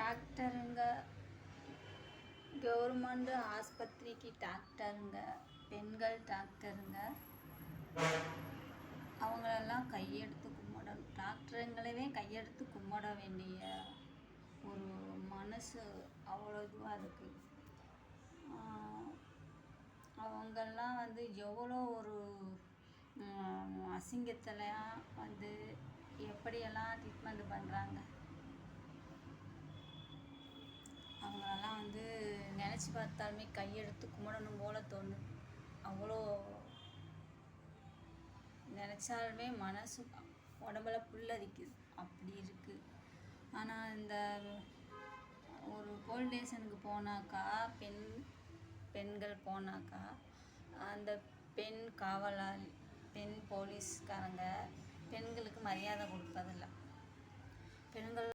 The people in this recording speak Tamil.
டாக்டருங்க, கவர்மெண்ட் ஆஸ்பத்திரிக்கு டாக்டருங்க, பெண்கள் டாக்டருங்க, அவங்களெல்லாம் கையெடுத்து கும்பிடணும். டாக்டருங்களவே கையெடுத்து கும்பிட வேண்டிய ஒரு மனசு அவ்வளோ இதுவாக இருக்குது. அவங்கெல்லாம் எவ்வளோ ஒரு அசிங்கத்திலையாக எப்படியெல்லாம் ட்ரீட்மெண்ட் பண்ணுறாங்க. அவங்களெல்லாம் நினச்சி பார்த்தாலுமே கையெடுத்து கும்பிடணும் போல் தோணுது. அவ்வளோ நினச்சாலுமே மனசு உடம்புல புல்லரிக்குது, அப்படி இருக்குது. ஆனால் இந்த ஒரு போலீஸ் ஸ்டேஷனுக்கு போனாக்கா, பெண்கள் போனாக்கா, அந்த பெண் காவலாளி, பெண் போலீஸ்காரங்க பெண்களுக்கு மரியாதை கொடுப்பதில்ல. பெண்கள்